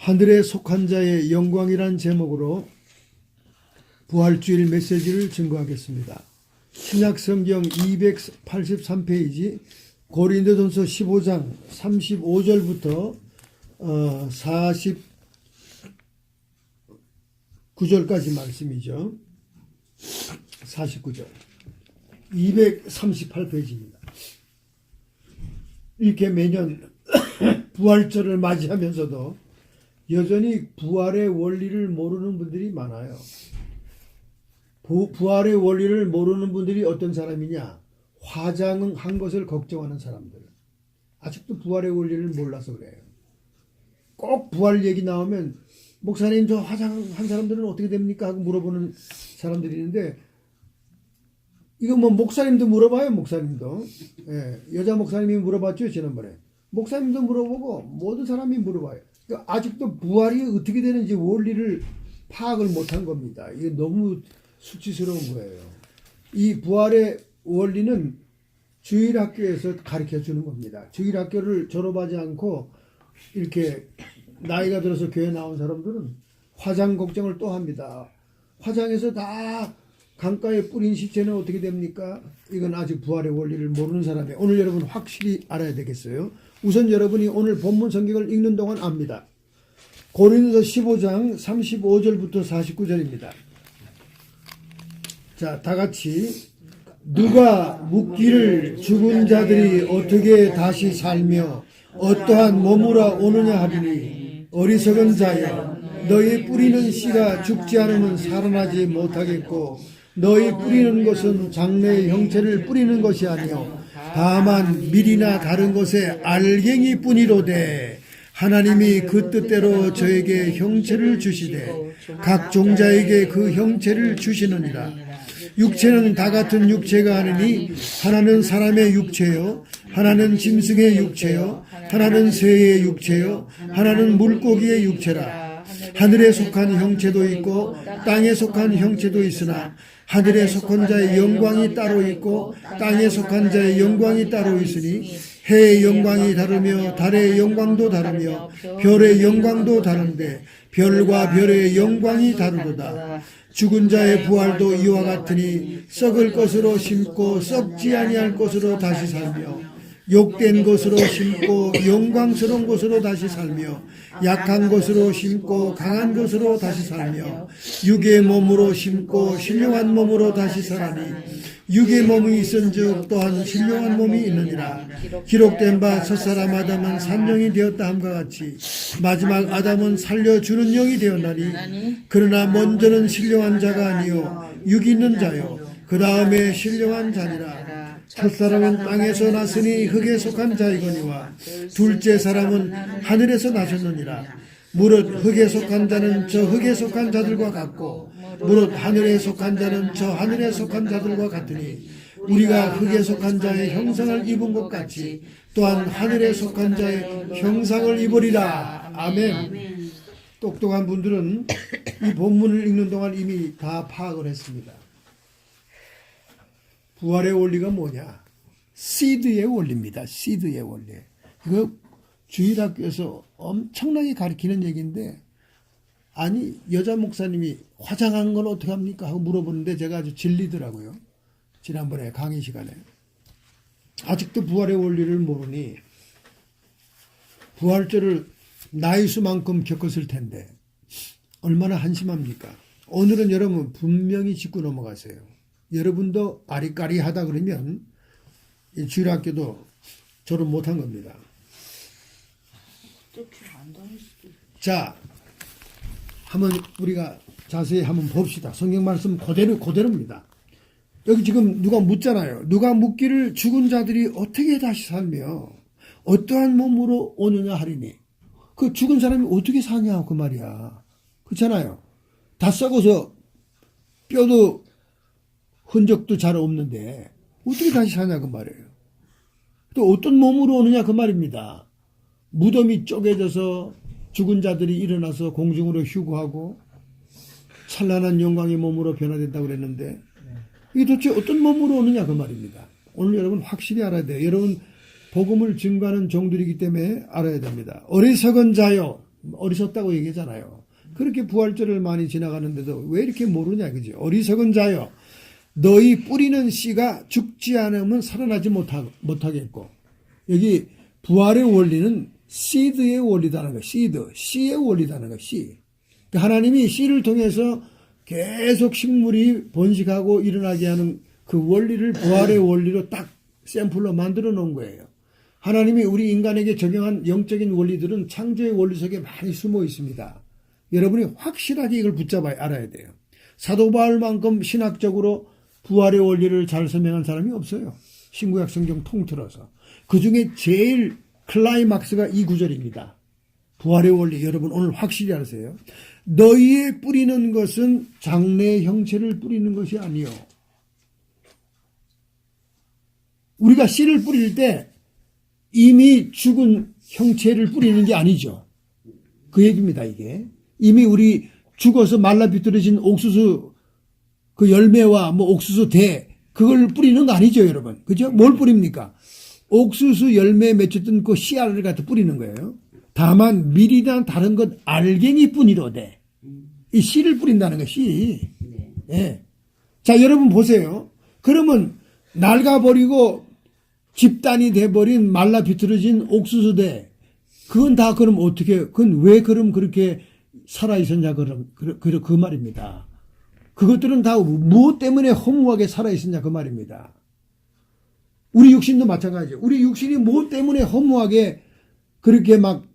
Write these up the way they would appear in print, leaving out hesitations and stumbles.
하늘에 속한 자의 영광이란 제목으로 부활주일 메시지를 증거하겠습니다. 신약성경 283페이지 고린도전서 15장 35절부터 49절까지 말씀이죠. 49절 238페이지입니다. 이렇게 매년 부활절을 맞이하면서도 여전히 부활의 원리를 모르는 분들이 많아요. 부활의 원리를 모르는 분들이 어떤 사람이냐? 화장한 것을 걱정하는 사람들. 아직도 부활의 원리를 몰라서 그래요. 꼭 부활 얘기 나오면 목사님 저 화장한 사람들은 어떻게 됩니까? 하고 물어보는 사람들이 있는데 이거 뭐 목사님도 물어봐요. 목사님도. 예, 여자 목사님이 물어봤죠. 지난번에. 목사님도 물어보고 모든 사람이 물어봐요. 그러니까 아직도 부활이 어떻게 되는지 원리를 파악을 못한 겁니다. 이게 너무 수치스러운 거예요. 이 부활의 원리는 주일학교에서 가르쳐 주는 겁니다. 주일학교를 졸업하지 않고 이렇게 나이가 들어서 교회 나온 사람들은 화장 걱정을 또 합니다. 화장해서 다 강가에 뿌린 시체는 어떻게 됩니까? 이건 아직 부활의 원리를 모르는 사람이에요. 오늘 여러분 확실히 알아야 되겠어요. 우선 여러분이 오늘 본문 성경을 읽는 동안 압니다. 고린도서 15장 35절부터 49절입니다. 자, 다 같이 누가 묻기를 죽은 자들이 어떻게 다시 살며 어떠한 몸으로 오느냐 하리니 어리석은 자여 너희 뿌리는 씨가 죽지 않으면 살아나지 못하겠고 너희 뿌리는 것은 장래의 형체를 뿌리는 것이 아니요 다만 밀이나 다른 것의 알갱이 뿐이로되 하나님이 그 뜻대로 저에게 형체를 주시되 각 종자에게 그 형체를 주시느니라. 육체는 다 같은 육체가 아니니 하나는 사람의 육체요 하나는 짐승의 육체요 하나는 새의 육체요 하나는 물고기의 육체라. 하늘에 속한 형체도 있고 땅에 속한 형체도 있으나 하늘에 속한 자의 영광이 따로 있고 땅에 속한 자의 영광이 따로 있으니 해의 영광이 다르며 달의 영광도 다르며 별의 영광도 다른데 별과 별의 영광이 다르도다. 죽은 자의 부활도 이와 같으니 썩을 것으로 심고 썩지 아니할 것으로 다시 살며 욕된 것으로 심고 영광스러운 것으로 다시 살며 약한 것으로 심고 강한 것으로 다시 살며 육의 몸으로 심고 신령한 몸으로 다시 살아니 육의 몸이 있은즉 또한 신령한 몸이 있느니라. 기록된 바 첫사람 아담은 산령이 되었다 함과 같이 마지막 아담은 살려주는 영이 되었나니 그러나 먼저는 신령한 자가 아니요 육이 있는 자요 그 다음에 신령한 자니라. 첫사람은 땅에서 났으니 흙에 속한 자이거니와 둘째 사람은 하늘에서 나셨느니라. 무릇 흙에 속한 자는 저 흙에 속한 자들과 같고 무릇 하늘에 속한 자는 저 하늘에 속한 자들과 같으니 우리가 흙에 속한 자의 형상을 입은 것 같이 또한 하늘에 속한 자의 형상을 입으리라. 아멘. 똑똑한 분들은 이 본문을 읽는 동안 이미 다 파악을 했습니다. 부활의 원리가 뭐냐? 시드의 원리입니다. 시드의 원리. 이거 주일학교에서 엄청나게 가르치는 얘기인데 아니 여자 목사님이 화장한 건 어떻게 합니까? 하고 물어보는데 제가 아주 질리더라고요. 지난번에 강의 시간에. 아직도 부활의 원리를 모르니 부활절을 나이 수만큼 겪었을 텐데 얼마나 한심합니까? 오늘은 여러분 분명히 짚고 넘어가세요. 여러분도 아리까리하다 그러면 주일학교도 졸업 못한 겁니다. 자, 한번 우리가 자세히 한번 봅시다. 성경 말씀 그대로입니다. 여기 지금 누가 묻잖아요. 누가 묻기를 죽은 자들이 어떻게 다시 살며 어떠한 몸으로 오느냐 하리니 그 죽은 사람이 어떻게 사냐 그 말이야. 그렇잖아요. 다 썩어서 뼈도 흔적도 잘 없는데 어떻게 다시 사냐 그 말이에요. 또 어떤 몸으로 오느냐 그 말입니다. 무덤이 쪼개져서 죽은 자들이 일어나서 공중으로 휴구하고 찬란한 영광의 몸으로 변화된다고 그랬는데 이게 도대체 어떤 몸으로 오느냐 그 말입니다. 오늘 여러분 확실히 알아야 돼요. 여러분 복음을 증거하는 종들이기 때문에 알아야 됩니다. 어리석은 자요 어리석다고 얘기하잖아요. 그렇게 부활절을 많이 지나가는데도 왜 이렇게 모르냐, 그지? 어리석은 자여, 너희 뿌리는 씨가 죽지 않으면 살아나지 못하겠고, 여기 부활의 원리는 시드의 원리다는 거, 씨의 원리다는 거, 씨. 하나님이 씨를 통해서 계속 식물이 번식하고 일어나게 하는 그 원리를 부활의 원리로 딱 샘플로 만들어 놓은 거예요. 하나님이 우리 인간에게 적용한 영적인 원리들은 창조의 원리 속에 많이 숨어 있습니다. 여러분이 확실하게 이걸 붙잡아야 알아야 돼요. 사도 바울만큼 신학적으로 부활의 원리를 잘 설명한 사람이 없어요. 신구약 성경 통틀어서. 그 중에 제일 클라이막스가 이 구절입니다. 부활의 원리, 여러분 오늘 확실히 아세요. 너희의 뿌리는 것은 장래의 형체를 뿌리는 것이 아니요. 우리가 씨를 뿌릴 때 이미 죽은 형체를 뿌리는 게 아니죠. 그 얘기입니다, 이게. 이미 우리 죽어서 말라 비틀어진 옥수수 그 열매와 뭐 옥수수 대 그걸 뿌리는 거 아니죠, 여러분. 그죠? 뭘 뿌립니까? 옥수수 열매에 맺혔던 그 씨알을 갖다 뿌리는 거예요. 다만 밀이나 다른 것 알갱이 뿐이로되 이 씨를 뿌린다는 거, 씨. 예. 자, 여러분 보세요. 그러면 낡아버리고 집단이 돼버린 말라 비틀어진 옥수수대 그건 다 그럼 어떻게, 그건 왜 그럼 그렇게 살아있었냐, 그 말입니다. 그것들은 다 무엇 때문에 허무하게 살아있었냐, 그 말입니다. 우리 육신도 마찬가지예요. 우리 육신이 무엇 때문에 허무하게 그렇게 막,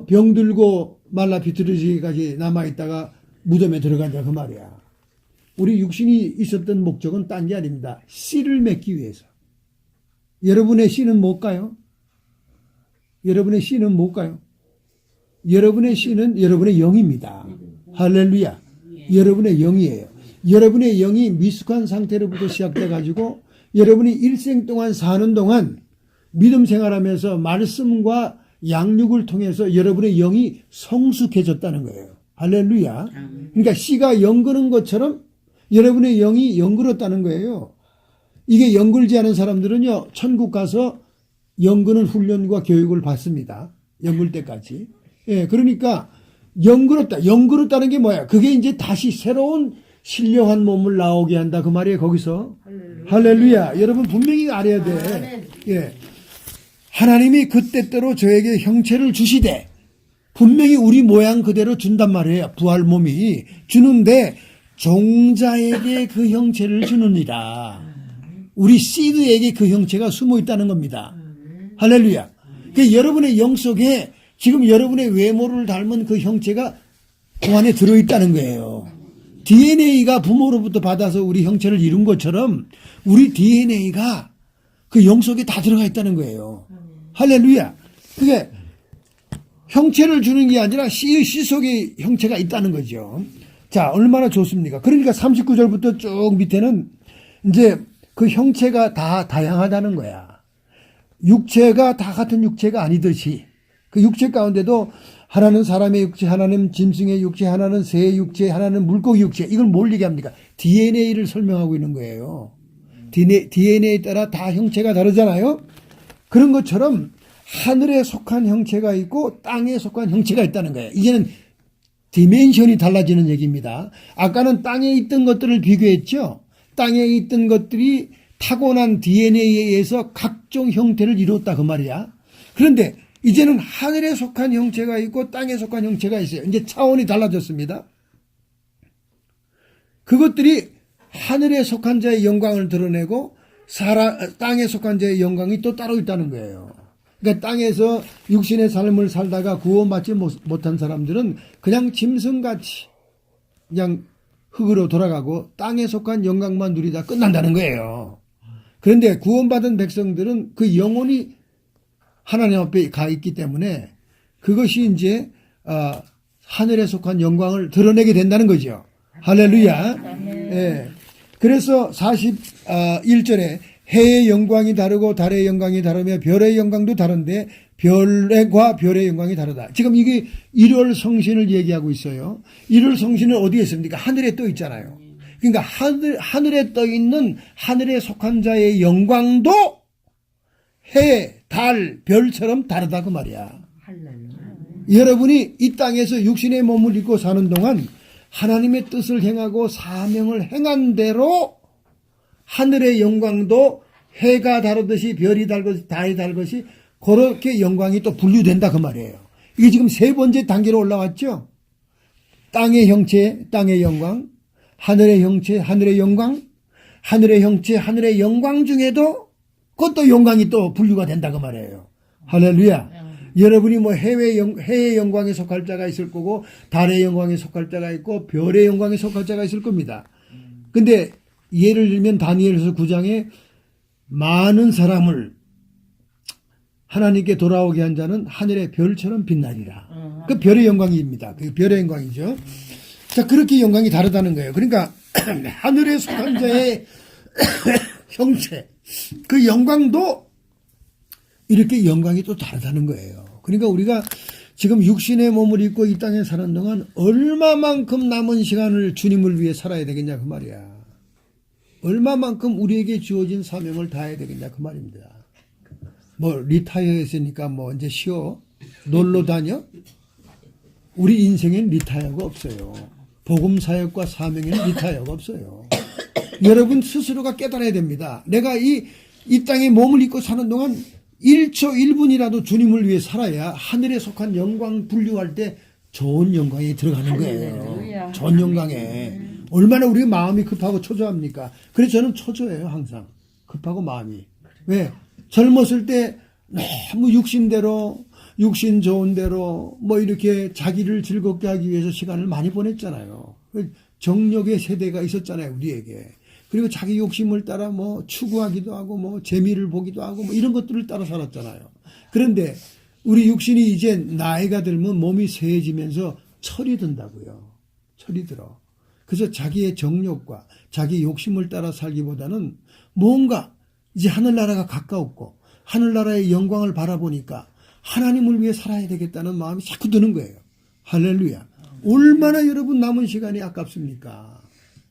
병들고 말라 비틀어지기까지 남아있다가 무덤에 들어간다, 그 말이야. 우리 육신이 있었던 목적은 딴 게 아닙니다. 씨를 맺기 위해서. 여러분의 씨는 뭘까요? 여러분의 씨는 뭘까요? 여러분의 씨는 여러분의 영입니다. 할렐루야. 여러분의 영이에요. 여러분의 영이 미숙한 상태로부터 시작돼 가지고 여러분이 일생 동안 사는 동안 믿음 생활하면서 말씀과 양육을 통해서 여러분의 영이 성숙해졌다는 거예요. 할렐루야. 그러니까 씨가 연그는 것처럼 여러분의 영이 연그렀다는 거예요. 이게 연글지 않은 사람들은요, 천국 가서 연그는 훈련과 교육을 받습니다. 연글 때까지. 예, 그러니까 연그렀다는 게 뭐야? 그게 이제 다시 새로운 신령한 몸을 나오게 한다. 그 말이에요, 거기서. 할렐루야. 여러분 분명히 알아야 돼. 예. 하나님이 그때대로 저에게 형체를 주시되 분명히 우리 모양 그대로 준단 말이에요. 부활 몸이 주는데 종자에게 그 형체를 주느니라. 우리 시드에게 그 형체가 숨어 있다는 겁니다. 할렐루야. 그 여러분의 영 속에 지금 여러분의 외모를 닮은 그 형체가 그 안에 들어있다는 거예요. DNA가 부모로부터 받아서 우리 형체를 이룬 것처럼 우리 DNA가 그 영 속에 다 들어가 있다는 거예요. 할렐루야. 그게 형체를 주는 게 아니라 씨 속에 형체가 있다는 거죠. 자, 얼마나 좋습니까? 그러니까 39절부터 쭉 밑에는 이제 그 형체가 다 다양하다는 거야. 육체가 다 같은 육체가 아니듯이 그 육체 가운데도 하나는 사람의 육체, 하나는 짐승의 육체, 하나는 새의 육체, 하나는 물고기 육체. 이걸 뭘 얘기합니까? DNA를 설명하고 있는 거예요. DNA에 따라 다 형체가 다르잖아요. 그런 것처럼 하늘에 속한 형체가 있고 땅에 속한 형체가 있다는 거예요. 이제는 디멘션이 달라지는 얘기입니다. 아까는 땅에 있던 것들을 비교했죠. 땅에 있던 것들이 타고난 DNA에 의해서 각종 형태를 이뤘다 그 말이야. 그런데 이제는 하늘에 속한 형체가 있고 땅에 속한 형체가 있어요. 이제 차원이 달라졌습니다. 그것들이 하늘에 속한 자의 영광을 드러내고 땅에 속한 자의 영광이 또 따로 있다는 거예요. 그러니까 땅에서 육신의 삶을 살다가 구원받지 못한 사람들은 그냥 짐승같이 그냥 흙으로 돌아가고 땅에 속한 영광만 누리다 끝난다는 거예요. 그런데 구원받은 백성들은 그 영혼이 하나님 앞에 가 있기 때문에 그것이 이제 하늘에 속한 영광을 드러내게 된다는 거죠. 할렐루야. 예. 그래서 41절에 해의 영광이 다르고 달의 영광이 다르며 별의 영광도 다른데 별과 별의 영광이 다르다. 지금 이게 일월 성신을 얘기하고 있어요. 일월 성신은 어디에 있습니까? 하늘에 떠 있잖아요. 그러니까 하늘에 떠 있는 하늘에 속한 자의 영광도 해, 달, 별처럼 다르다 그 말이야. 여러분이 이 땅에서 육신의 몸을 입고 사는 동안 하나님의 뜻을 행하고 사명을 행한 대로 하늘의 영광도 해가 다르듯이 별이 다르듯이 달이 다르듯이 그렇게 영광이 또 분류된다 그 말이에요. 이게 지금 세 번째 단계로 올라왔죠. 땅의 형체, 땅의 영광, 하늘의 형체, 하늘의 영광, 하늘의 형체, 하늘의 영광 중에도 그것도 영광이 또 분류가 된다 그 말이에요. 할렐루야. 여러분이 뭐 해의 영광에 속할 자가 있을 거고 달의 영광에 속할 자가 있고 별의 영광에 속할 자가 있을 겁니다. 근데 예를 들면 다니엘서 9장에 많은 사람을 하나님께 돌아오게 한 자는 하늘의 별처럼 빛나리라. 그 별의 영광입니다. 그 별의 영광이죠. 자, 그렇게 영광이 다르다는 거예요. 그러니까 하늘에 속한 자의 형체, 그 영광도 이렇게 영광이 또 다르다는 거예요. 그러니까 우리가 지금 육신의 몸을 입고 이 땅에 사는 동안 얼마만큼 남은 시간을 주님을 위해 살아야 되겠냐 그 말이야. 얼마만큼 우리에게 주어진 사명을 다해야 되겠냐 그 말입니다. 뭐 리타이어 했으니까 뭐 이제 쉬어? 놀러 다녀? 우리 인생엔 리타이어가 없어요. 복음 사역과 사명에는 리타이어가 없어요. 여러분 스스로가 깨달아야 됩니다. 내가 이 땅에 몸을 입고 사는 동안 1초 1분이라도 주님을 위해 살아야 하늘에 속한 영광 분류할 때 좋은 영광에 들어가는 거예요. 좋은 영광에. 얼마나 우리 마음이 급하고 초조합니까? 그래서 저는 초조해요. 항상. 급하고 마음이. 왜? 젊었을 때 너무 육신대로 육신 좋은 대로 뭐 이렇게 자기를 즐겁게 하기 위해서 시간을 많이 보냈잖아요. 정력의 세대가 있었잖아요. 우리에게. 그리고 자기 욕심을 따라 뭐 추구하기도 하고 뭐 재미를 보기도 하고 뭐 이런 것들을 따라 살았잖아요. 그런데 우리 육신이 이제 나이가 들면 몸이 쇠해지면서 철이 든다고요. 철이 들어. 그래서 자기의 정욕과 자기 욕심을 따라 살기보다는 뭔가 이제 하늘나라가 가까웠고 하늘나라의 영광을 바라보니까 하나님을 위해 살아야 되겠다는 마음이 자꾸 드는 거예요. 할렐루야. 얼마나 여러분 남은 시간이 아깝습니까?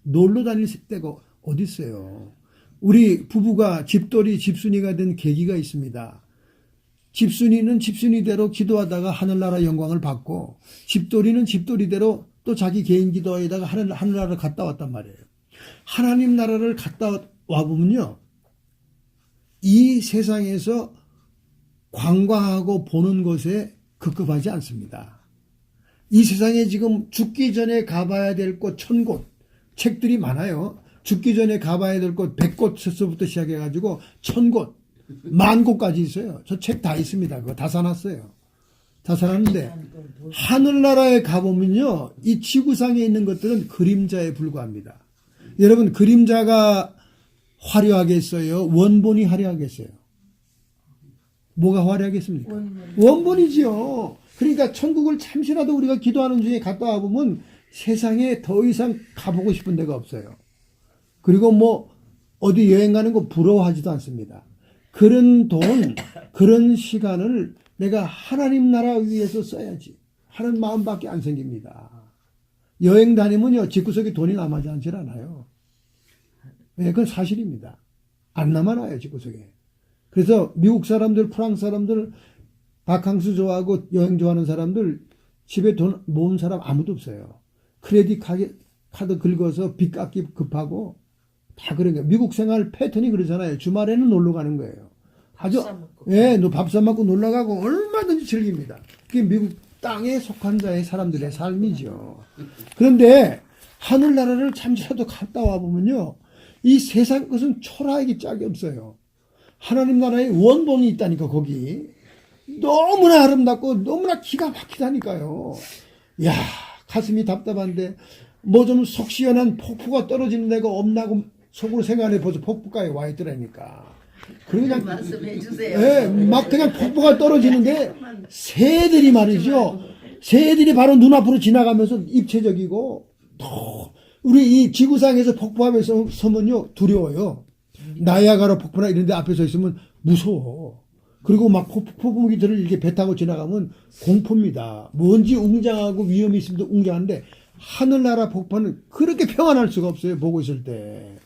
놀러 다닐 때가 어디 있어요? 우리 부부가 집돌이 집순이가 된 계기가 있습니다. 집순이는 집순이대로 기도하다가 하늘나라 영광을 받고 집돌이는 집돌이대로 또 자기 개인 기도에다가 하늘나라를 갔다 왔단 말이에요. 하나님 나라를 갔다 와보면요. 이 세상에서 관광하고 보는 것에 급급하지 않습니다. 이 세상에 지금 죽기 전에 가봐야 될 곳 1000곳 책들이 많아요. 죽기 전에 가봐야 될 곳 100곳에서부터 시작해가지고 1000곳, 10,000곳까지 있어요. 저 책 다 있습니다. 그거 다 사놨어요. 다 사놨는데 하늘나라에 가보면요. 이 지구상에 있는 것들은 그림자에 불과합니다. 여러분 그림자가 화려하겠어요? 원본이 화려하겠어요? 뭐가 화려하겠습니까? 원본이지요. 그러니까 천국을 잠시라도 우리가 기도하는 중에 갔다 와보면 세상에 더 이상 가보고 싶은 데가 없어요. 그리고 뭐 어디 여행 가는 거 부러워하지도 않습니다. 그런 돈, 그런 시간을 내가 하나님 나라 위해서 써야지 하는 마음밖에 안 생깁니다. 여행 다니면요 집구석에 돈이 남아지 않질 않아요. 네, 그건 사실입니다. 안 남아나요 집구석에. 그래서 미국 사람들, 프랑스 사람들, 바캉스 좋아하고 여행 좋아하는 사람들 집에 돈 모은 사람 아무도 없어요. 크레딧 카드 긁어서 빚 갚기 급하고 다 그런 거예요. 미국 생활 패턴이 그러잖아요. 주말에는 놀러 가는 거예요. 아주 예, 밥 사 먹고 놀러 가고 얼마든지 즐깁니다. 그게 미국 땅에 속한 자의 사람들의 삶이죠. 그런데 하늘나라를 잠시라도 갔다 와 보면요. 이 세상 것은 초라하기 짝이 없어요. 하나님 나라의 원본이 있다니까 거기. 너무나 아름답고 너무나 기가 막히다니까요. 야 가슴이 답답한데 뭐 좀 속 시원한 폭포가 떨어지는 데가 없나고 속으로 생각해 벌써 폭포가에 와 있더라니까. 그냥 말씀해 주세요. 예, 막 그냥 폭포가 떨어지는데 새들이 말이죠. 새들이 바로 눈앞으로 지나가면서 입체적이고 또 우리 이 지구상에서 폭포 앞에 서면요 두려워요. 나이아가라 폭포나 이런 데 앞에 서 있으면 무서워. 그리고 막 폭풍우기들을 이렇게 배 타고 지나가면 공포입니다. 뭔지 웅장하고 위험이 있으면 웅장한데 하늘나라 폭포는 그렇게 평안할 수가 없어요. 보고 있을 때.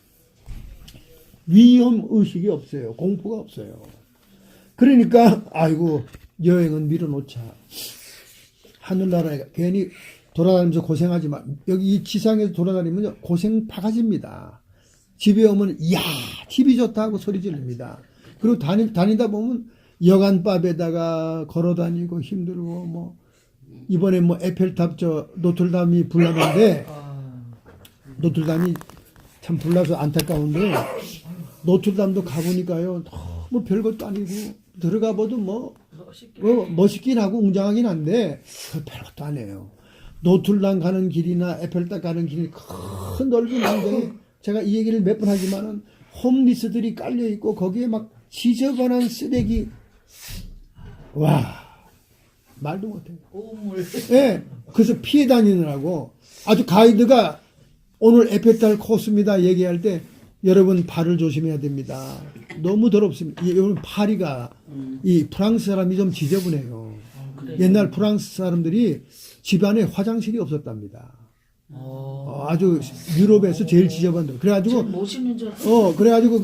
위험의식이 없어요. 공포가 없어요. 그러니까 아이고 여행은 밀어놓자. 하늘나라에 괜히 돌아다니면서 고생하지 마. 여기 이 지상에서 돌아다니면 고생 바가지입니다. 집에 오면 이야 TV 좋다 하고 소리 지릅니다. 그리고 다니다 보면 여간밥에다가 걸어다니고 힘들고 뭐 이번에 뭐 에펠탑 저 노틀담이 불나는데 노틀담이 참 불나서 안타까운데 노틀담도 가보니까요 너무 별것도 아니고 들어가 봐도 뭐 멋있긴 하고 웅장하긴 한데 별것도 아니에요. 노틀담 가는 길이나 에펠탑 가는 길이 큰 넓은 광장에 제가 이 얘기를 몇 번 하지만은 홈리스들이 깔려 있고 거기에 막 지저분한 쓰레기 와 말도 못해요. 예, 그래서 피해 다니느라고 아주 가이드가 오늘 에펠탑 코스입니다 얘기할 때 여러분 발을 조심해야 됩니다. 너무 더럽습니다. 여러분 파리가 이 프랑스 사람이 좀 지저분해요. 옛날 프랑스 사람들이 집안에 화장실이 없었답니다. 아주 유럽에서 제일 지저분한 그래가지고 멋있는 줄 알았어. 그래가지고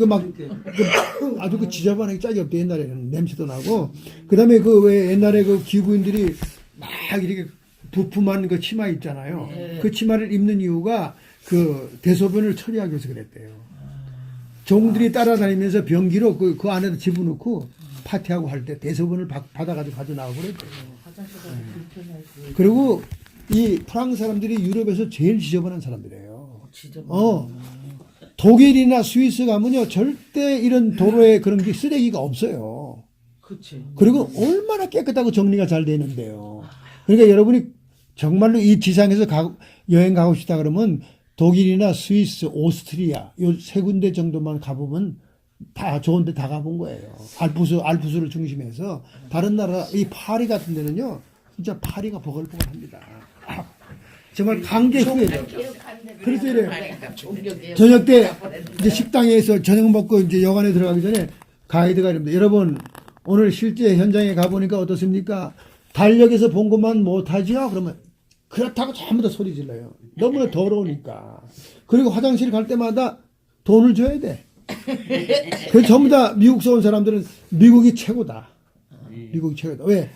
아주 그 지저분하게 짝이 없대. 옛날에는 냄새도 나고 그다음에 그 왜 옛날에 그 기구인들이 막 이렇게 부품한 그 치마 있잖아요. 그 치마를 입는 이유가 그 대소변을 처리하기 위해서 그랬대요. 종들이 따라다니면서 변기로 그 안에다 집어넣고 파티하고 할 때 대소변을 받아가지고 가져 나오고 그랬대요. 화장실 가서 불편하고. 그리고 이 프랑스 사람들이 유럽에서 제일 지저분한 사람들이에요. 독일이나 스위스 가면요 절대 이런 도로에 그런 게 쓰레기가 없어요. 그치. 그리고 얼마나 깨끗하고 정리가 잘 되는데요. 그러니까 여러분이 정말로 이 지상에서 여행 가고 싶다 그러면 독일이나 스위스, 오스트리아 요 세 군데 정도만 가보면 다 좋은데 다 가본 거예요. 알프스를 중심해서 다른 나라 이 파리 같은 데는요 진짜 파리가 버글버글합니다. 정말 강제 후회죠. 그래서 이래요. 저녁 때 이제 식당에서 저녁 먹고 이제 여관에 들어가기 전에 가이드가 이럽니다. 여러분 오늘 실제 현장에 가보니까 어떻습니까? 달력에서 본 것만 못하지요? 그러면 그렇다고 전부 다 소리 질러요. 너무나 더러우니까. 그리고 화장실 갈 때마다 돈을 줘야 돼. 그 전부 다 미국서 온 사람들은 미국이 최고다. 미국이 최고다. 왜?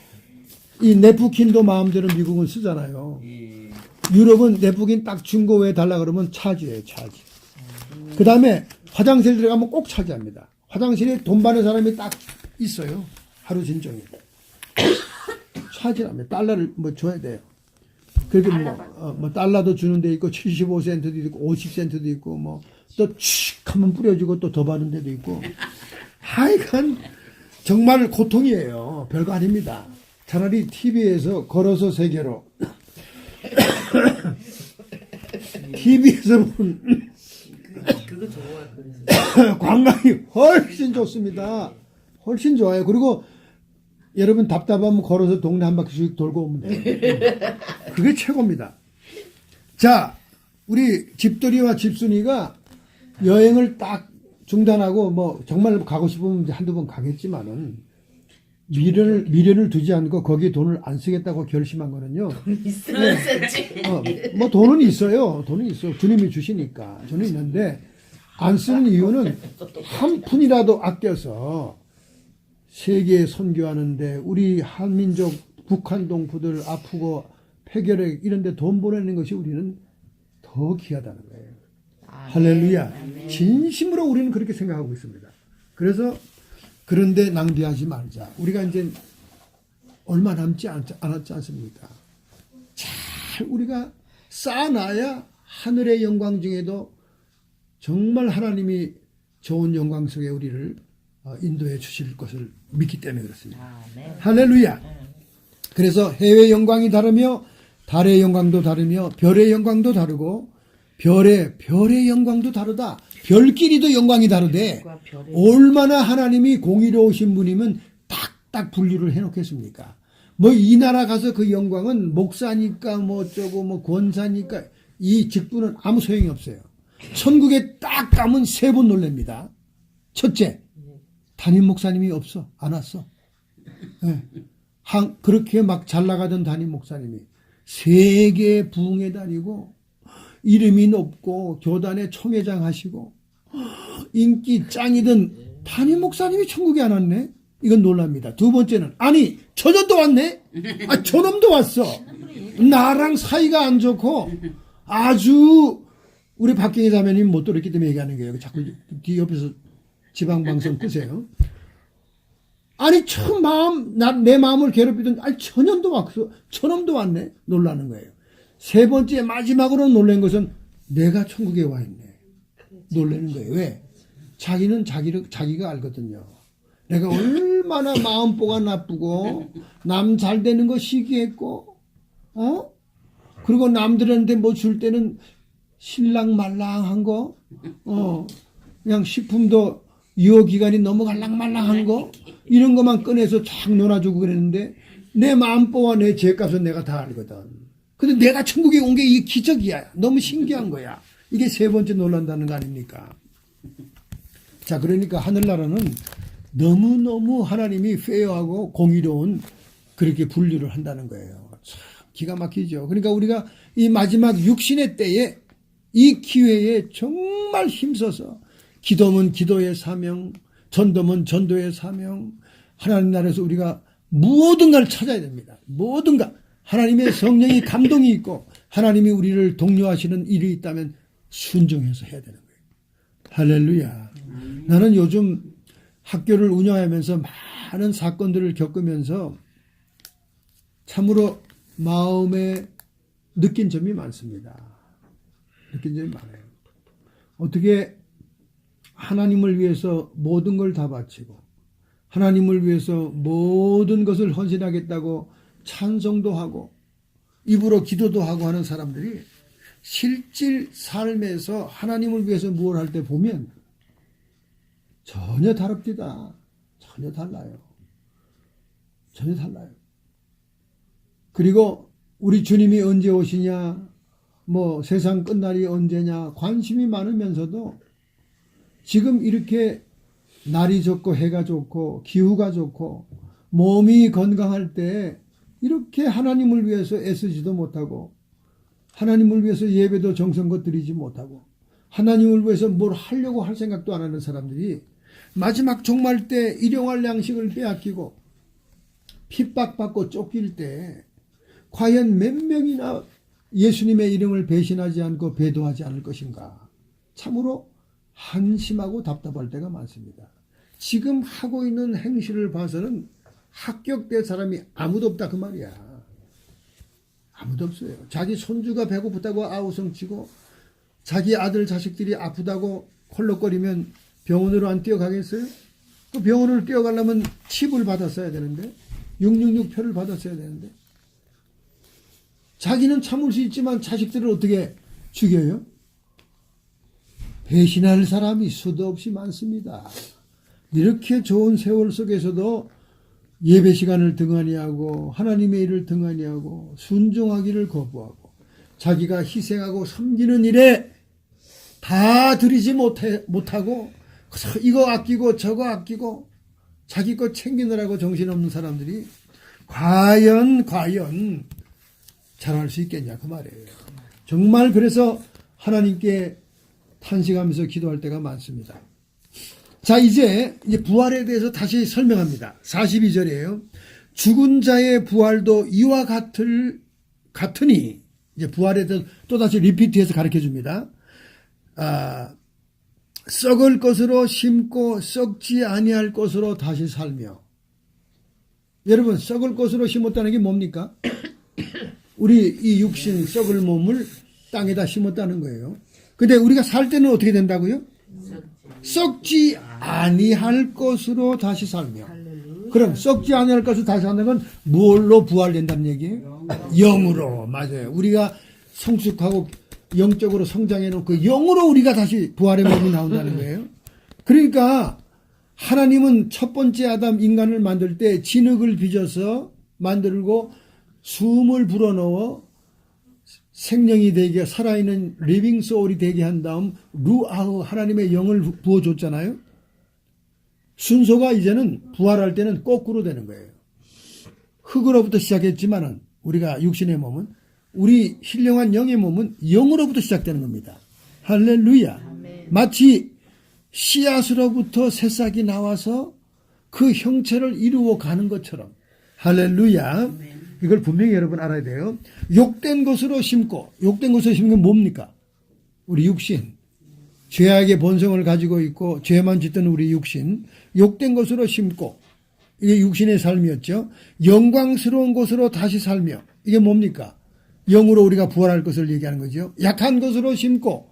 이 냅킨도 마음대로 미국은 쓰잖아요. 유럽은 냅킨 딱 준 거 왜 달라 그러면 차지해요, 차지. 그 다음에 화장실 들어가면 꼭 차지합니다. 화장실에 돈 받는 사람이 딱 있어요. 하루 진정에. 차지합니다. 달러를 뭐 줘야 돼요. 그렇게 뭐 달러도 주는 데 있고 75센트도 있고 50센트도 있고 뭐 또 칙 하면 뿌려주고 또 더 받는 데도 있고 하여간 정말 고통이에요. 별거 아닙니다. 차라리 TV에서 걸어서 세계로 TV에서 본 그거 좋아. 그래서. 관광이 훨씬 좋습니다. 훨씬 좋아요. 그리고 여러분 답답하면 걸어서 동네 한 바퀴씩 돌고 오면 돼요. 그게 최고입니다. 자, 우리 집돌이와 집순이가 여행을 딱 중단하고 뭐 정말 가고 싶으면 한두 번 가겠지만은 미련을 두지 않고 거기에 돈을 안 쓰겠다고 결심한 거는요. 있으면 썼지. 뭐 돈은 있어요. 돈은 있어. 주님이 주시니까. 저는 있는데 안 쓰는 이유는 한 푼이라도 아껴서 세계에 선교하는데 우리 한민족 북한 동포들 아프고 폐결핵 이런 데 돈 보내는 것이 우리는 더 귀하다는 거예요. 할렐루야. 진심으로 우리는 그렇게 생각하고 있습니다. 그래서 그런데 낭비하지 말자. 우리가 이제 얼마 남지 않았지 않습니까? 잘 우리가 쌓아놔야 하늘의 영광 중에도 정말 하나님이 좋은 영광 속에 우리를 인도해 주실 것을 믿기 때문에 그렇습니다. 할렐루야. 그래서 해외 영광이 다르며 달의 영광도 다르며 별의 영광도 다르고 별의 영광도 다르다. 별끼리도 영광이 다르대. 얼마나 하나님이 공의로우신 분이면 딱딱 분류를 해놓겠습니까? 뭐 이 나라 가서 그 영광은 목사니까 뭐 어쩌고 뭐 권사니까 이 직분은 아무 소용이 없어요. 천국에 딱 가면 세 번 놀랍니다. 첫째, 담임 목사님이 없어. 안 왔어. 네. 그렇게 막 잘 나가던 담임 목사님이 세계 부흥회 다니고 이름이 높고 교단의 총회장 하시고 인기 짱이던 담임 목사님이 천국에 안 왔네. 이건 놀랍니다. 두 번째는 아니 저년도 왔네. 저놈도 왔어. 나랑 사이가 안 좋고 아주 우리 박경희 자매님 못 들었기 때문에 얘기하는 거예요. 자꾸 뒤 옆에서 지방방송 끄세요. 아니 처음 내 마음을 괴롭히던 천년도 왔어. 천엄도 왔네. 놀라는 거예요. 세 번째 마지막으로 놀란 것은 내가 천국에 와 있네. 놀라는 거예요. 왜? 자기는 자기가 알거든요. 내가 얼마나 마음보가 나쁘고 남 잘 되는 거 시기했고 그리고 남들한테 뭐 줄 때는 실랑말랑한 거 그냥 식품도 유효기간이 넘어갈랑말랑한 거 이런 것만 꺼내서 쫙 놀아주고 그랬는데 내 마음보와 내 죄값은 내가 다 알거든. 근데 내가 천국에 온 게 이게 기적이야. 너무 신기한 거야. 이게 세 번째 놀란다는 거 아닙니까? 자, 그러니까 하늘나라는 너무너무 하나님이 페어하고 공의로운 그렇게 분류를 한다는 거예요. 참 기가 막히죠. 그러니까 우리가 이 마지막 육신의 때에 이 기회에 정말 힘써서 기도면 기도의 사명, 전도면 전도의 사명, 하나님 나라에서 우리가 무엇인가를 찾아야 됩니다. 무엇인가. 하나님의 성령이 감동이 있고 하나님이 우리를 독려하시는 일이 있다면 순종해서 해야 되는 거예요. 할렐루야. 나는 요즘 학교를 운영하면서 많은 사건들을 겪으면서 참으로 마음에 느낀 점이 많습니다. 느낀 점이 많아요. 어떻게 하나님을 위해서 모든 걸 다 바치고 하나님을 위해서 모든 것을 헌신하겠다고 찬송도 하고 입으로 기도도 하고 하는 사람들이 실질 삶에서 하나님을 위해서 무엇을 할 때 보면 전혀 다릅니다. 전혀 달라요. 전혀 달라요. 그리고 우리 주님이 언제 오시냐, 뭐 세상 끝날이 언제냐 관심이 많으면서도 지금 이렇게 날이 좋고 해가 좋고 기후가 좋고 몸이 건강할 때 이렇게 하나님을 위해서 애쓰지도 못하고 하나님을 위해서 예배도 정성껏 드리지 못하고 하나님을 위해서 뭘 하려고 할 생각도 안 하는 사람들이 마지막 종말 때 일용할 양식을 빼앗기고 핍박받고 쫓길 때 과연 몇 명이나 예수님의 이름을 배신하지 않고 배도하지 않을 것인가. 참으로 한심하고 답답할 때가 많습니다. 지금 하고 있는 행실을 봐서는 합격될 사람이 아무도 없다 그 말이야. 아무도 없어요. 자기 손주가 배고프다고 아우성치고 자기 아들 자식들이 아프다고 콜록거리면 병원으로 안 뛰어가겠어요? 그 병원을 뛰어가려면 칩을 받았어야 되는데 666표를 받았어야 되는데 자기는 참을 수 있지만 자식들을 어떻게 죽여요? 배신할 사람이 수도 없이 많습니다. 이렇게 좋은 세월 속에서도 예배 시간을 등한히 하고 하나님의 일을 등한히 하고 순종하기를 거부하고 자기가 희생하고 섬기는 일에 다 드리지 못하고 이거 아끼고 저거 아끼고 자기 것 챙기느라고 정신없는 사람들이 과연 잘할 수 있겠냐 그 말이에요. 정말 그래서 하나님께 탄식하면서 기도할 때가 많습니다. 자, 이제 부활에 대해서 다시 설명합니다. 42절이에요. 죽은 자의 부활도 이와 같으니, 이제 부활에 대해서 또다시 리피트해서 가르쳐 줍니다. 썩을 것으로 심고 썩지 아니할 것으로 다시 살며. 여러분, 썩을 것으로 심었다는 게 뭡니까? 우리 이 육신 썩을 몸을 땅에다 심었다는 거예요. 근데 우리가 살 때는 어떻게 된다고요? 썩지 아니할 것으로 다시 살며. 그럼 썩지 아니할 것으로 다시 사는 건 뭘로 부활된다는 얘기예요? 영으로. 맞아요. 우리가 성숙하고 영적으로 성장해 놓고 영으로 우리가 다시 부활의 몸이 나온다는 거예요. 그러니까 하나님은 첫 번째 아담 인간을 만들 때 진흙을 빚어서 만들고 숨을 불어넣어 생명이 되게 살아있는 리빙 소울이 되게 한 다음 루아흐 하나님의 영을 부어줬잖아요. 순서가 이제는 부활할 때는 거꾸로 되는 거예요. 흙으로부터 시작했지만은 우리가 육신의 몸은 우리 신령한 영의 몸은 영으로부터 시작되는 겁니다. 할렐루야. 마치 씨앗으로부터 새싹이 나와서 그 형체를 이루어 가는 것처럼 할렐루야. 이걸 분명히 여러분 알아야 돼요. 욕된 것으로 심고, 욕된 것으로 심는 건 뭡니까? 우리 육신. 죄악의 본성을 가지고 있고 죄만 짓던 우리 육신. 욕된 것으로 심고, 이게 육신의 삶이었죠. 영광스러운 것으로 다시 살며, 이게 뭡니까? 영으로 우리가 부활할 것을 얘기하는 거죠. 약한 것으로 심고,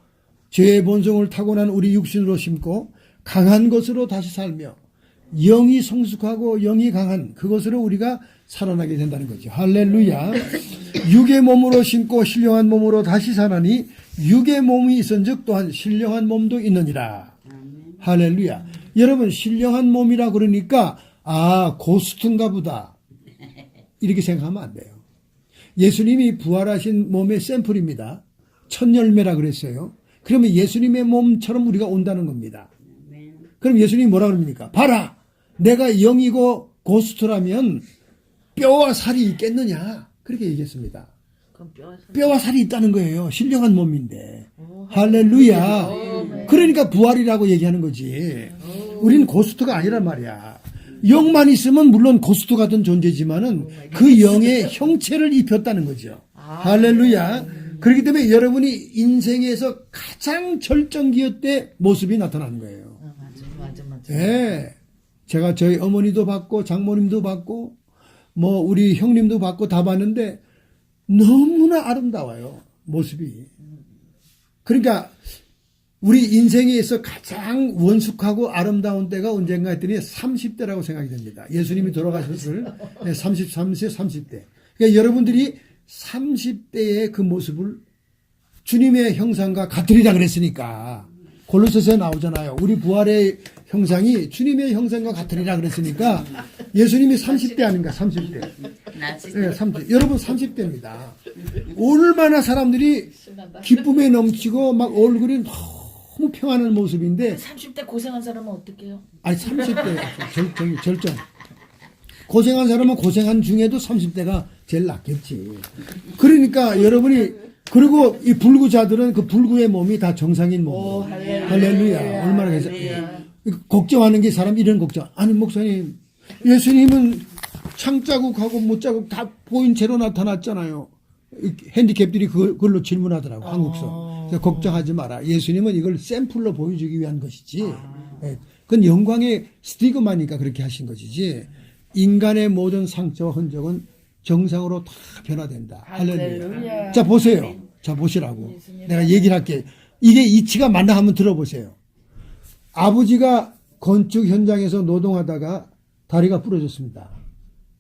죄의 본성을 타고난 우리 육신으로 심고, 강한 것으로 다시 살며, 영이 성숙하고 영이 강한 그것으로 우리가 살아나게 된다는 거죠. 할렐루야. 육의 몸으로 심고 신령한 몸으로 다시 사나니 육의 몸이 있은즉 또한 신령한 몸도 있느니라. 할렐루야. 여러분, 신령한 몸이라 그러니까 고스트인가 보다 이렇게 생각하면 안 돼요. 예수님이 부활하신 몸의 샘플입니다. 첫 열매라 그랬어요. 그러면 예수님의 몸처럼 우리가 온다는 겁니다. 그럼 예수님이 뭐라 그럽니까? 봐라, 내가 영이고 고스트라면 뼈와 살이 있겠느냐, 그렇게 얘기했습니다. 그럼 뼈와 살이 있다는 거예요. 신령한 몸인데. 할렐루야. 그러니까 부활이라고 얘기하는 거지. 우리는 고스트가 아니란 말이야. 영만 있으면 물론 고스트 같은 존재지만은 그 영의 형체를 입혔다는 거죠. 할렐루야. 그렇기 때문에 여러분이 인생에서 가장 절정기였 때 모습이 나타나는 거예요. 맞아. 예. 제가 저희 어머니도 봤고 장모님도 봤고 뭐 우리 형님도 봤고 다 봤는데 너무나 아름다워요, 모습이. 그러니까 우리 인생에서 가장 원숙하고 아름다운 때가 언젠가 했더니 30대라고 생각이 됩니다. 예수님이 돌아가셨을 33세, 30대. 그러니까 여러분들이 30대의 그 모습을 주님의 형상과 같으리라 그랬으니까 골로새서에 나오잖아요. 우리 부활의 형상이 주님의 형상과 같으리라 그랬으니까 예수님이 30대 아닌가? 30대. 네, 30대. 여러분 30대입니다. 얼마나 사람들이 기쁨에 넘치고 막 얼굴이 너무 평안한 모습인데 30대 고생한 사람은 어떻게 해요? 아니 30대 절정. 고생한 사람은 고생한 중에도 30대가 제일 낫겠지. 그러니까 여러분이 그리고 이 불구자들은 그 불구의 몸이 다 정상인 몸. 할렐루야. 얼마나 걱정하는 게 사람 이런 걱정. 아니 목사님, 예수님은 창자국하고 못자국 다 보인 채로 나타났잖아요. 핸디캡들이 그걸로 질문하더라고, 한국서. 그래서 걱정하지 마라. 예수님은 이걸 샘플로 보여주기 위한 것이지. 그건 영광의 스티그마니까 그렇게 하신 것이지. 인간의 모든 상처와 흔적은 정상으로 다 변화된다. 할렐루야. 자, 보세요. 자, 보시라고. 내가 얘기를 할게. 이게 이치가 맞나 한번 들어보세요. 아버지가 건축 현장에서 노동하다가 다리가 부러졌습니다.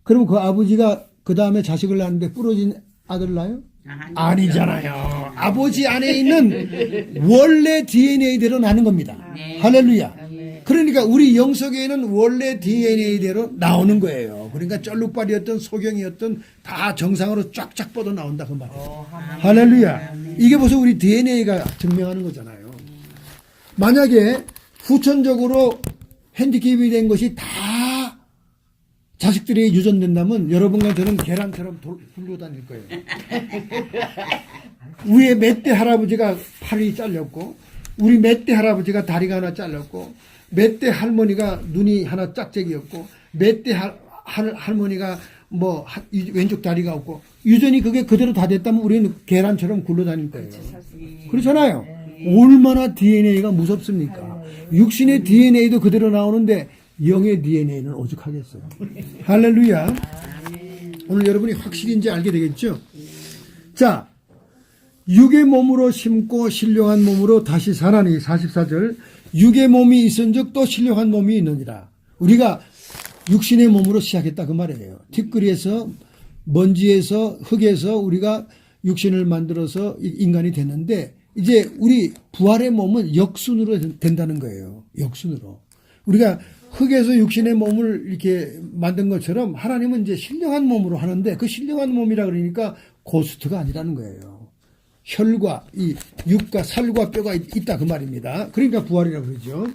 그럼 그 아버지가 그 다음에 자식을 낳는데 부러진 아들 낳아요? 아니잖아요. 아버지 안에 있는 원래 DNA대로 나는 겁니다. 할렐루야. 그러니까 우리 영속에는 원래 DNA대로 나오는 거예요. 그러니까 쩔룩발이었던 소경이었던 다 정상으로 쫙쫙 뻗어 나온다 그 말이에요. 할렐루야. 이게 벌써 우리 DNA가 증명하는 거잖아요. 만약에 후천적으로 핸디캡이 된 것이 다 자식들에게 유전된다면 여러분과 저는 계란처럼 굴러 다닐 거예요. 위에 멧돼 할아버지가 팔이 잘렸고 우리 멧돼 할아버지가 다리가 하나 잘렸고 멧돼 할머니가 눈이 하나 짝짝이었고 멧돼 할머니가 뭐 왼쪽 다리가 없고 유전이 그게 그대로 다 됐다면 우리는 계란처럼 굴러 다닐 거예요. 그렇잖아요. 얼마나 DNA가 무섭습니까? 육신의 DNA도 그대로 나오는데 영의 DNA는 오죽하겠어요. 할렐루야. 오늘 여러분이 확실히 이제 알게 되겠죠? 자, 육의 몸으로 심고 신령한 몸으로 다시 사나니 44절 육의 몸이 있은즉 또 신령한 몸이 있느니라. 우리가 육신의 몸으로 시작했다 그 말이에요. 티끌에서 먼지에서 흙에서 우리가 육신을 만들어서 인간이 됐는데 이제 우리 부활의 몸은 역순으로 된다는 거예요. 역순으로. 우리가 흙에서 육신의 몸을 이렇게 만든 것처럼 하나님은 이제 신령한 몸으로 하는데 그 신령한 몸이라 그러니까 고스트가 아니라는 거예요. 혈과 이 육과 살과 뼈가 있다 그 말입니다. 그러니까 부활이라고 그러죠.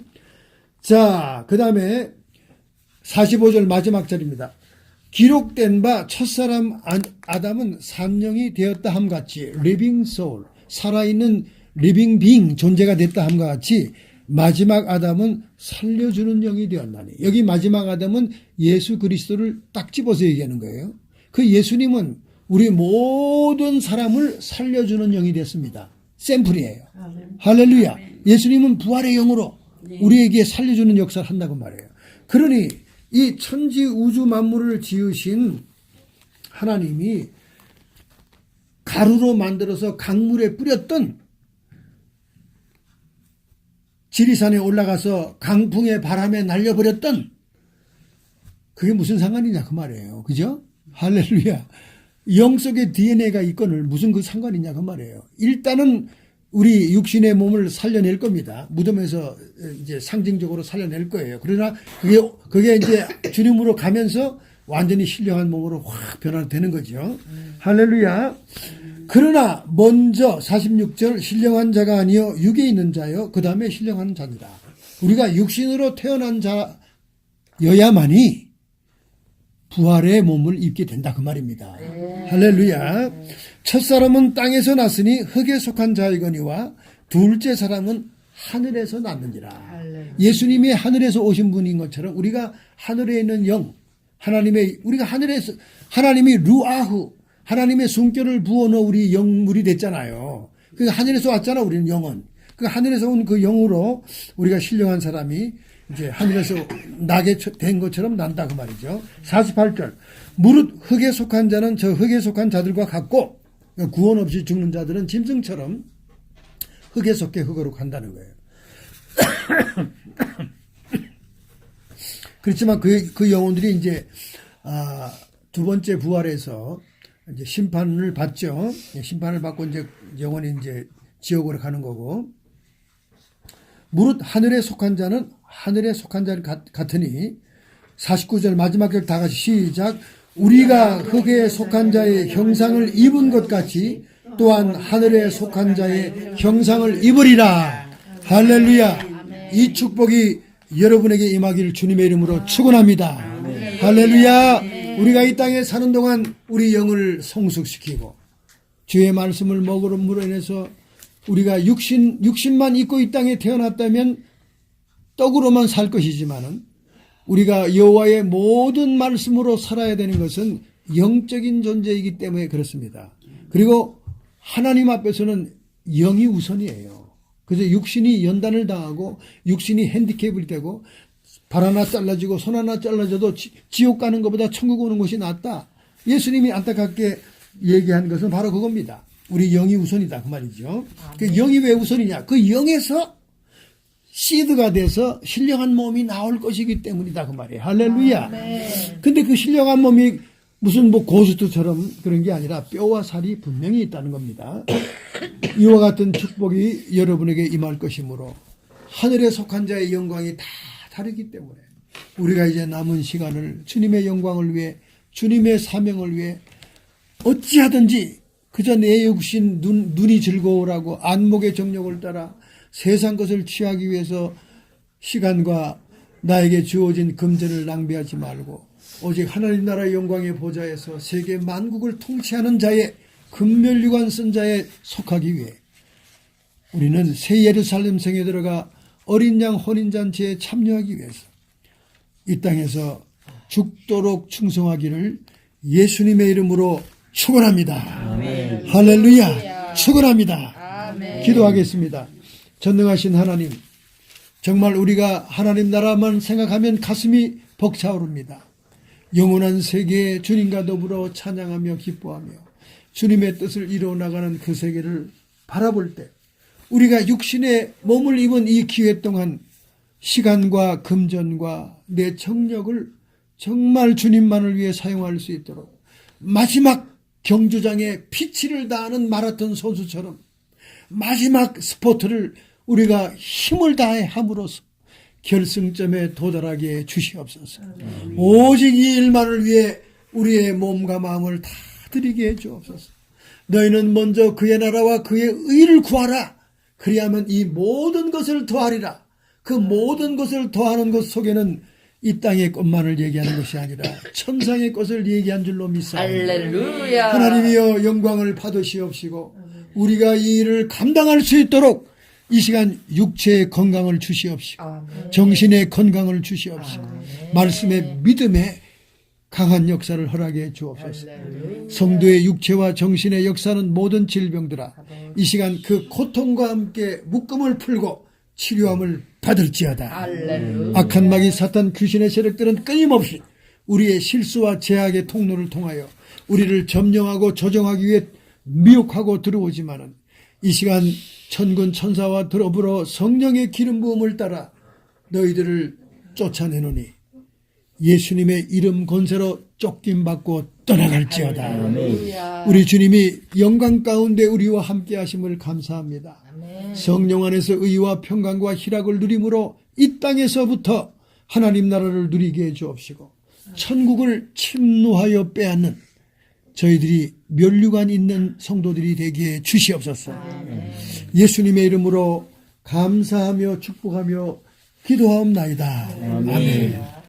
자, 그 다음에 45절 마지막 절입니다. 기록된 바 첫사람 아담은 산령이 되었다 함같이 living soul, 살아있는 living being, 존재가 됐다 함과 같이 마지막 아담은 살려주는 영이 되었나니. 여기 마지막 아담은 예수 그리스도를 딱 집어서 얘기하는 거예요. 그 예수님은 우리 모든 사람을 살려주는 영이 됐습니다. 샘플이에요. 할렐루야. 예수님은 부활의 영으로 우리에게 살려주는 역사를 한다고 말해요. 그러니 이 천지 우주 만물을 지으신 하나님이 가루로 만들어서 강물에 뿌렸던, 지리산에 올라가서 강풍에 바람에 날려버렸던, 그게 무슨 상관이냐 그 말이에요. 그죠? 할렐루야. 영 속에 DNA가 있거늘 무슨 그 상관이냐 그 말이에요. 일단은 우리 육신의 몸을 살려낼 겁니다. 무덤에서 이제 상징적으로 살려낼 거예요. 그러나 그게 이제 주님으로 가면서 완전히 신령한 몸으로 확 변화되는 거죠. 할렐루야. 그러나 먼저 46절 신령한 자가 아니요 육에 있는 자요 그 다음에 신령한 자니라. 우리가 육신으로 태어난 자여야만이 부활의 몸을 입게 된다 그 말입니다. 할렐루야. 첫사람은 땅에서 났으니 흙에 속한 자이거니와 둘째 사람은 하늘에서 났느니라. 예수님이 하늘에서 오신 분인 것처럼 우리가 하늘에 있는 영, 우리가 하늘에서, 하나님이 루아후, 하나님의 숨결을 부어넣어 우리 영물이 됐잖아요. 그 하늘에서 왔잖아, 우리는 영은. 그 하늘에서 온 그 영으로 우리가 신령한 사람이 이제 하늘에서 나게 된 것처럼 난다 그 말이죠. 48절. 무릇 흙에 속한 자는 저 흙에 속한 자들과 같고, 구원 없이 죽는 자들은 짐승처럼 흙에 속게 흙으로 간다는 거예요. 그렇지만 그 영혼들이 이제 두 번째 부활에서 이제 심판을 받죠. 심판을 받고 이제 영혼이 이제 지옥으로 가는 거고. 무릇 하늘에 속한 자는 하늘에 속한 자 같으니 49절 마지막 절 다 같이 시작. 우리가 흙에 속한 자의 형상을 입은 것 같이 또한 하늘에 속한 자의 형상을 입으리라. 할렐루야. 이 축복이 여러분에게 임하기를 주님의 이름으로 축원합니다. 할렐루야. 우리가 이 땅에 사는 동안 우리 영을 성숙시키고 주의 말씀을 먹음으로 인해서 우리가 육신만 있고 이 땅에 태어났다면 떡으로만 살 것이지만은 우리가 여호와의 모든 말씀으로 살아야 되는 것은 영적인 존재이기 때문에 그렇습니다. 그리고 하나님 앞에서는 영이 우선이에요. 그래서 육신이 연단을 당하고 육신이 핸디캡이 되고 발 하나 잘라지고 손 하나 잘라져도 지옥 가는 것보다 천국 오는 것이 낫다. 예수님이 안타깝게 얘기한 것은 바로 그겁니다. 우리 영이 우선이다 그 말이죠. 그 영이 왜 우선이냐? 그 영에서 시드가 돼서 신령한 몸이 나올 것이기 때문이다 그 말이에요. 할렐루야. 근데 그 신령한 몸이 무슨 뭐 고스트처럼 그런 게 아니라 뼈와 살이 분명히 있다는 겁니다. 이와 같은 축복이 여러분에게 임할 것이므로 하늘에 속한 자의 영광이 다 다르기 때문에 우리가 이제 남은 시간을 주님의 영광을 위해 주님의 사명을 위해 어찌하든지 그저 내 육신 눈이 즐거우라고 안목의 정욕을 따라 세상 것을 취하기 위해서 시간과 나에게 주어진 금전을 낭비하지 말고 오직 하나님 나라의 영광의 보좌에서 세계 만국을 통치하는 자의 금멸류관 쓴 자에 속하기 위해 우리는 새 예루살렘 성에 들어가 어린 양 혼인잔치에 참여하기 위해서 이 땅에서 죽도록 충성하기를 예수님의 이름으로 축원합니다. 아멘. 할렐루야. 축원합니다. 아멘. 기도하겠습니다. 전능하신 하나님, 정말 우리가 하나님 나라만 생각하면 가슴이 벅차오릅니다. 영원한 세계에 주님과 더불어 찬양하며 기뻐하며 주님의 뜻을 이루어나가는 그 세계를 바라볼 때 우리가 육신의 몸을 입은 이 기회 동안 시간과 금전과 내 정력을 정말 주님만을 위해 사용할 수 있도록 마지막 경주장에 피치를 다하는 마라톤 선수처럼 마지막 스포트를 우리가 힘을 다해 함으로써 결승점에 도달하게 해 주시옵소서. 오직 이 일만을 위해 우리의 몸과 마음을 다 드리게 해 주옵소서. 너희는 먼저 그의 나라와 그의 의를 구하라. 그리하면 이 모든 것을 더하리라. 그 모든 것을 더하는 것 속에는 이 땅의 것만을 얘기하는 것이 아니라 천상의 것을 얘기한 줄로 믿사옵니다. 할렐루야. 하나님이여 영광을 받으시옵시고 우리가 이 일을 감당할 수 있도록 이 시간 육체의 건강을 주시옵시고 정신의 건강을 주시옵시고 말씀의 믿음의 강한 역사를 허락해 주옵소서. 할렐루야. 성도의 육체와 정신의 역사는 모든 질병들아 이 시간 그 고통과 함께 묶음을 풀고 치료함을 받을지어다. 할렐루야. 악한 마귀 사탄 귀신의 세력들은 끊임없이 우리의 실수와 제약의 통로를 통하여 우리를 점령하고 조정하기 위해 미혹하고 들어오지만은 이 시간 천군 천사와 더불어 성령의 기름 부음을 따라 너희들을 쫓아내노니 예수님의 이름 권세로 쫓김받고 떠나갈지어다. 할렐루야. 우리 주님이 영광 가운데 우리와 함께 하심을 감사합니다. 아멘. 성령 안에서 의와 평강과 희락을 누림으로 이 땅에서부터 하나님 나라를 누리게 해 주옵시고 천국을 침노하여 빼앗는 저희들이 면류관 있는 성도들이 되게 해 주시옵소서. 예수님의 이름으로 감사하며 축복하며 기도하옵나이다. 아멘.